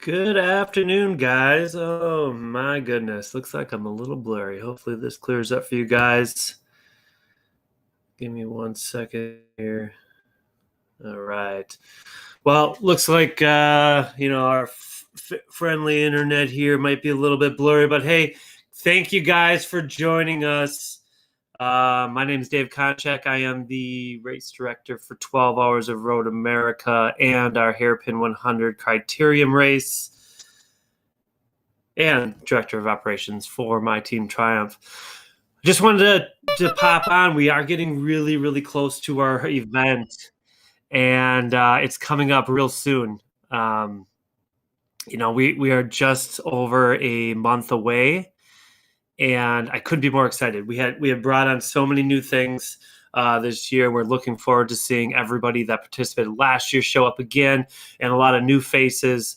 Good afternoon, guys. Oh my goodness. Looks like I'm a little blurry. Hopefully this clears up for you guys. Give me 1 second here. All right. Well, looks like our friendly internet here might be a little bit blurry, but hey, thank you guys for joining us. My name is Dave Konchak. I am the race director for 12 Hours of Road America and our Hairpin 100 Criterium race, and director of operations for my team Triumph. Just wanted to pop on. We are getting really, really close to our event, and it's coming up real soon. We are just over a month away, and I couldn't be more excited. We had brought on so many new things this year. We're looking forward to seeing everybody that participated last year show up again, and a lot of new faces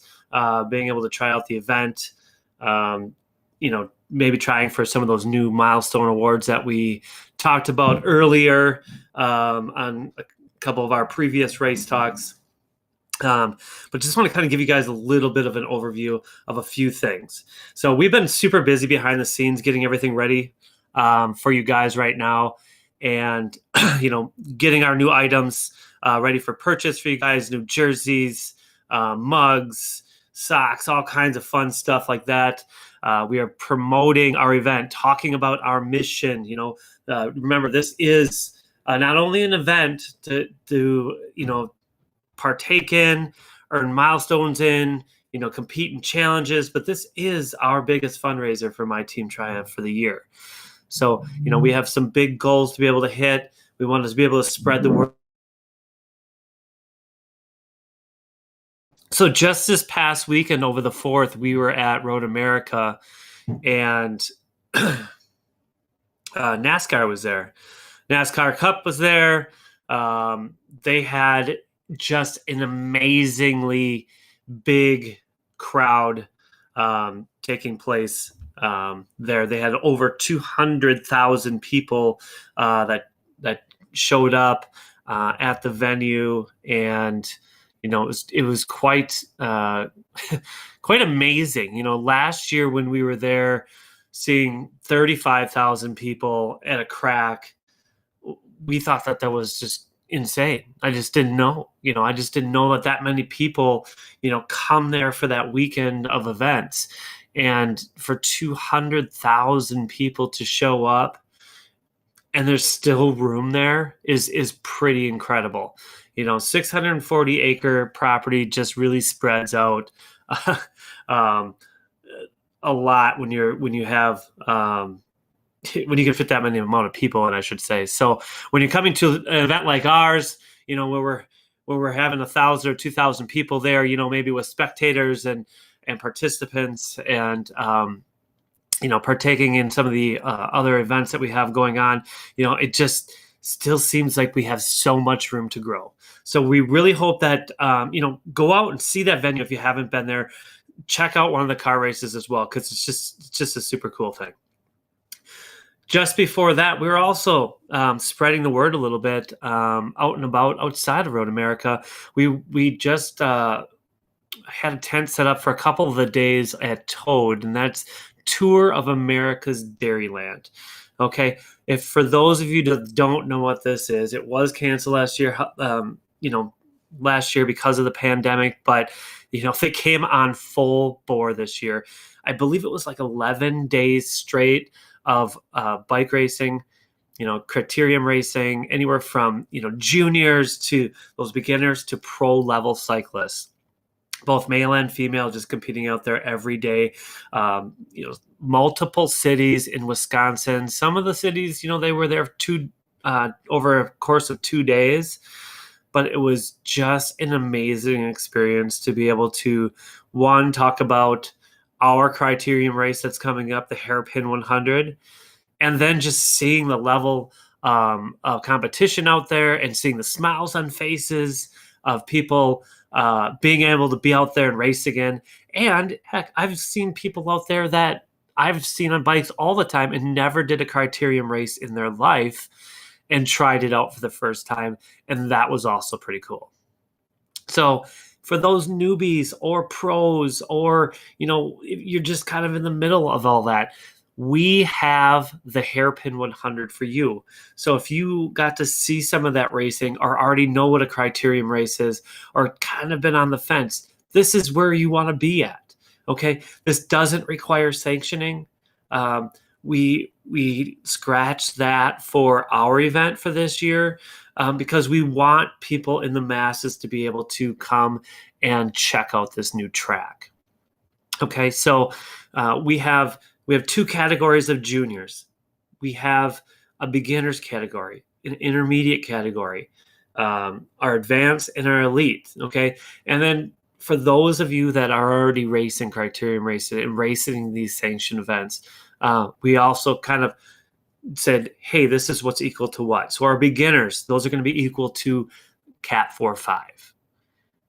being able to try out the event. Maybe trying for some of those new milestone awards that we talked about earlier on a couple of our previous race talks. But just want to kind of give you guys a little bit of an overview of a few things. So we've been super busy behind the scenes getting everything ready for you guys right now, and getting our new items ready for purchase for you guys, new jerseys, mugs, socks, all kinds of fun stuff like that. We are promoting our event, talking about our mission. Remember, this is not only an event to partake in, earn milestones in, compete in challenges, but this is our biggest fundraiser for my team Triumph for the year. So, we have some big goals to be able to hit. We want to be able to spread the word. So just this past weekend, over the 4th, we were at Road America, and NASCAR was there. NASCAR Cup was there. They had just an amazingly big crowd taking place there. They had over 200,000 people that showed up at the venue, and it was quite quite amazing. Last year when we were there, seeing 35,000 people at a crack, we thought that was just insane. I just didn't know. I just didn't know that many people, come there for that weekend of events, and for 200,000 people to show up, and there's still room there is pretty incredible. 640-acre property just really spreads out a lot when you have when you can fit that many amount of people in, I should say. So when you're coming to an event like ours, where we're having 1,000 or 2,000 people there, maybe with spectators and participants, and partaking in some of the other events that we have going on, it just still seems like we have so much room to grow. So we really hope that, go out and see that venue if you haven't been there. Check out one of the car races as well, because it's just a super cool thing. Just before that, we were also spreading the word a little bit out and about outside of Road America. We just had a tent set up for a couple of the days at Toad, and that's Tour of America's Dairyland. Okay, if for those of you that don't know what this is, it was canceled last year. Last year because of the pandemic, but they came on full bore this year. I believe it was like 11 days straight of bike racing, criterium racing, anywhere from juniors to those beginners to pro level cyclists, both male and female, just competing out there every day. Multiple cities in Wisconsin. Some of the cities, they were there over a course of 2 days, but it was just an amazing experience to be able to, one, talk about our criterium race that's coming up, the Hairpin 100, and then just seeing the level of competition out there and seeing the smiles on faces of people being able to be out there and race again. And heck, I've seen people out there that I've seen on bikes all the time and never did a criterium race in their life and tried it out for the first time. And that was also pretty cool. So for those newbies or pros, or if you're just kind of in the middle of all that, we have the Hairpin 100 for you. So if you got to see some of that racing or already know what a criterium race is or kind of been on the fence, this is where you want to be at. Okay, this doesn't require sanctioning. We scratched that for our event for this year because we want people in the masses to be able to come and check out this new track. Okay, so we have two categories of juniors. We have a beginners category, an intermediate category, our advanced and our elite. Okay, and then for those of you that are already racing criterium racing and racing these sanctioned events, we also kind of said, hey, this is what's equal to what. So our beginners, those are going to be equal to Cat 4-5.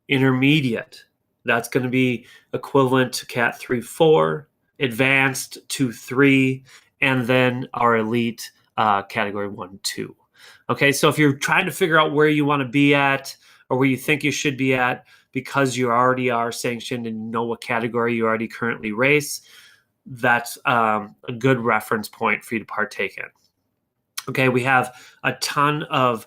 Intermediate, that's going to be equivalent to Cat 3-4, advanced 2-3, and then our elite category 1-2. Okay, so if you're trying to figure out where you want to be at or where you think you should be at because you already are sanctioned and know what category you already currently race, that's a good reference point for you to partake in. Okay, we have a ton of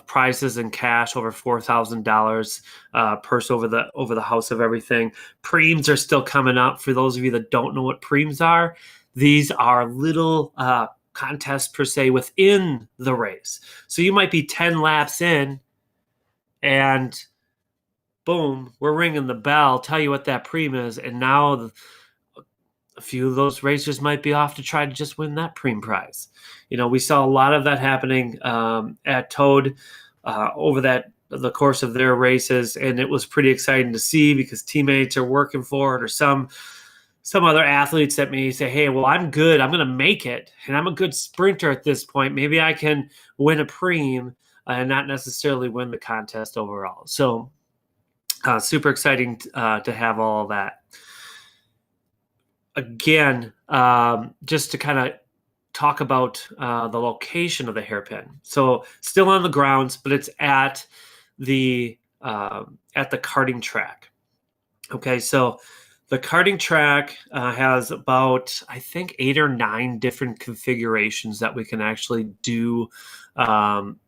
prizes and cash, over $4,000, purse over the house of everything. Preems are still coming up. For those of you that don't know what preems are, these are little contests per se within the race. So you might be 10 laps in and boom, we're ringing the bell, tell you what that preem is, and now a few of those racers might be off to try to just win that preem prize. We saw a lot of that happening at Toad over the course of their races, and it was pretty exciting to see because teammates are working for it, or some other athletes that may say, hey, well, I'm good, I'm going to make it, and I'm a good sprinter at this point. Maybe I can win a preem and not necessarily win the contest overall. So super exciting to have all of that. Again, just to kind of talk about the location of the hairpin. So still on the grounds, but it's at the karting track. Okay, so the karting track has about, I think, 8 or 9 different configurations that we can actually do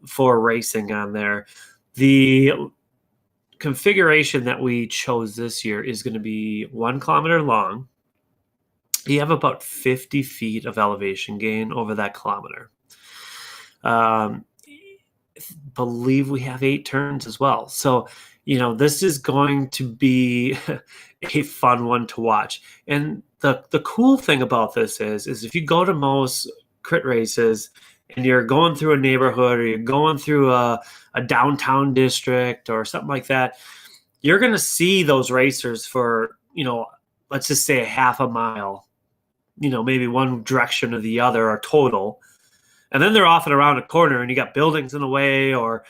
for racing on there. The configuration that we chose this year is going to be 1 kilometer long. You have about 50 feet of elevation gain over that kilometer. Believe we have 8 turns as well. So, this is going to be a fun one to watch. And the cool thing about this is if you go to most crit races and you're going through a neighborhood or you're going through a downtown district or something like that, you're going to see those racers for, let's just say a half a mile, maybe one direction or the other or total. And then they're off and around a corner and you got buildings in the way or,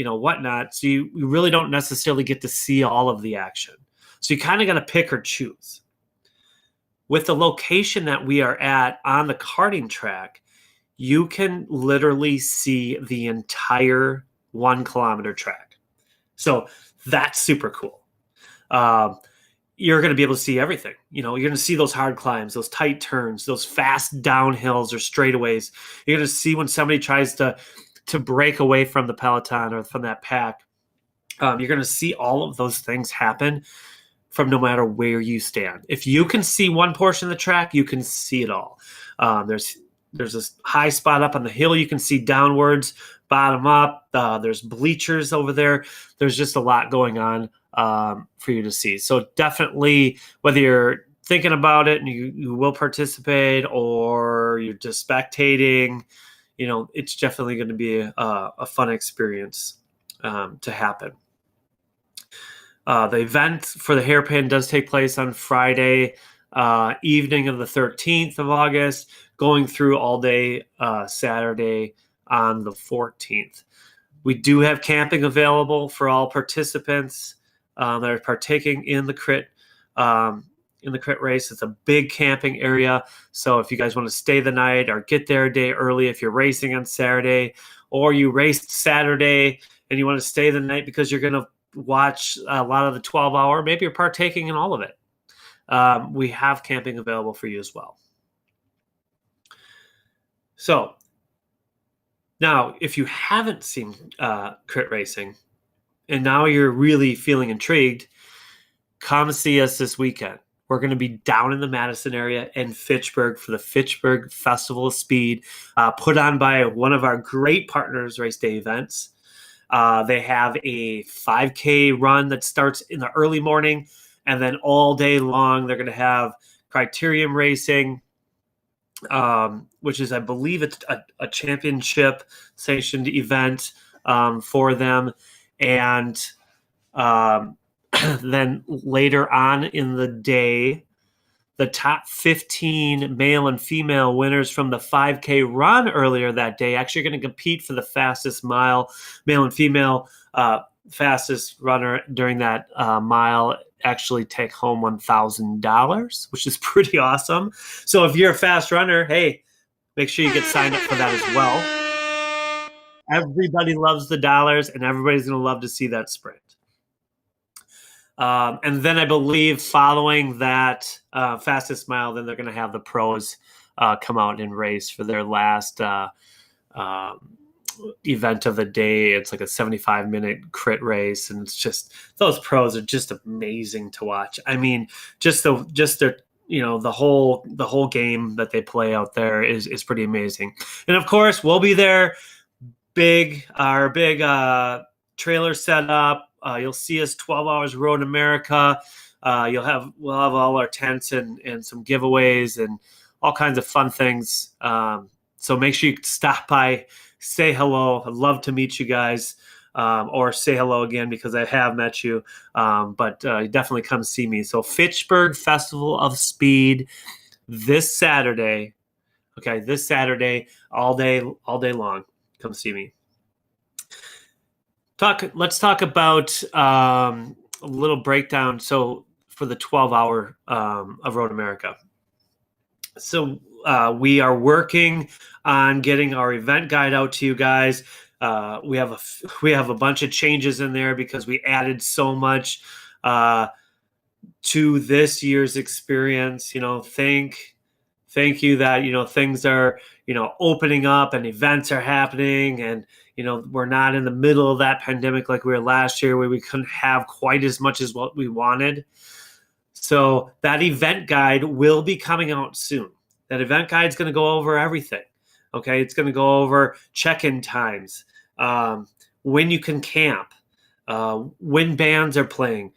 whatnot. So you really don't necessarily get to see all of the action. So you kind of got to pick or choose. With the location that we are at on the karting track, you can literally see the entire 1 kilometer track. So that's super cool. You're going to be able to see everything. You're going to see those hard climbs, those tight turns, those fast downhills or straightaways. You're going to see when somebody tries to break away from the peloton or from that pack. You're going to see all of those things happen from no matter where you stand. If you can see one portion of the track, you can see it all. There's this high spot up on the hill you can see downwards, bottom up. There's bleachers over there. There's just a lot going on for you to see. So definitely, whether you're thinking about it and you will participate or you're just spectating, it's definitely going to be a fun experience to happen. The event for the hairpin does take place on Friday evening of the 13th of August, going through all day Saturday on the 14th. We do have camping available for all participants that are partaking in the crit race. It's a big camping area. So if you guys want to stay the night or get there a day early, if you're racing on Saturday or you raced Saturday and you want to stay the night because you're going to watch a lot of the 12-hour, maybe you're partaking in all of it. We have camping available for you as well. So now, if you haven't seen crit racing and now you're really feeling intrigued, come see us this weekend. We're going to be down in the Madison area in Fitchburg for the Fitchburg Festival of Speed, put on by one of our great partners, Race Day Events. They have a 5K run that starts in the early morning, and then all day long they're going to have criterium racing, which is, I believe, it's a championship sanctioned event for them. And then later on in the day, the top 15 male and female winners from the 5K run earlier that day actually going to compete for the fastest mile, male and female fastest runner during that mile actually take home $1,000, which is pretty awesome. So if you're a fast runner, hey, make sure you get signed up for that as well. Everybody loves the dollars, and everybody's going to love to see that sprint. And then I believe following that fastest mile, then they're going to have the pros come out and race for their last event of the day. It's like a 75-minute crit race, and it's just, those pros are just amazing to watch. I mean, just their, you know, the whole game that they play out there is pretty amazing. And of course, we'll be there. Our big trailer set up. You'll see us 12 Hours Road America. We'll have all our tents and some giveaways and all kinds of fun things. So make sure you stop by, say hello. I'd love to meet you guys, or say hello again because I have met you. But definitely come see me. So Fitchburg Festival of Speed this Saturday. Okay, this Saturday, all day long. Come see me. Let's talk about a little breakdown. So for the 12-hour of Road America. So we are working on getting our event guide out to you guys. We have a bunch of changes in there because we added so much to this year's experience. You know, thank you that, you know, things are, you know, opening up and events are happening, and, you know, we're not in the middle of that pandemic like we were last year where we couldn't have quite as much as what we wanted. So that event guide will be coming out soon. That event guide is going to go over everything. Okay. It's going to go over check-in times, when you can camp, when bands are playing,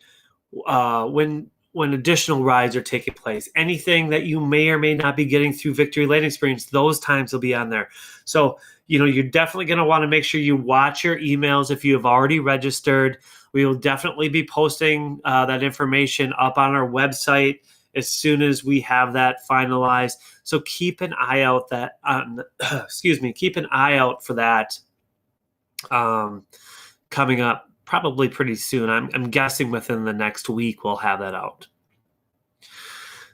when additional rides are taking place, anything that you may or may not be getting through Victory Lane Experience, those times will be on there. So, you know, you're definitely going to want to make sure you watch your emails if you have already registered. We will definitely be posting that information up on our website as soon as we have that finalized. So keep an eye out keep an eye out for that coming up probably pretty soon. I'm guessing within the next week we'll have that out.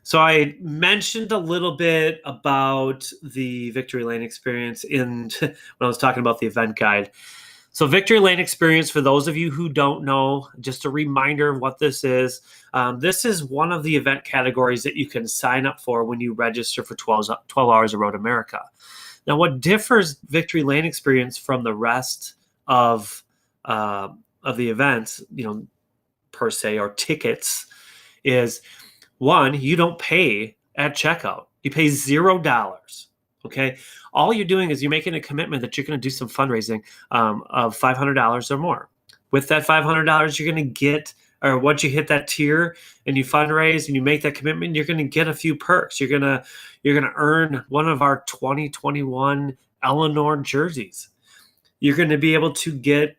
So I mentioned a little bit about the Victory Lane Experience when I was talking about the event guide. So Victory Lane Experience, for those of you who don't know, just a reminder of what this is. This is one of the event categories that you can sign up for when you register for 12 Hours of Road America. Now, what differs Victory Lane Experience from the rest of the events, you know, per se, or tickets, is one, you don't pay at checkout. You pay $0. Okay. All you're doing is you're making a commitment that you're going to do some fundraising of $500 or more. With that $500, you're going to get, or once you hit that tier and you fundraise and you make that commitment, you're going to get a few perks. You're going to earn one of our 2021 Eleanor jerseys. You're going to be able to get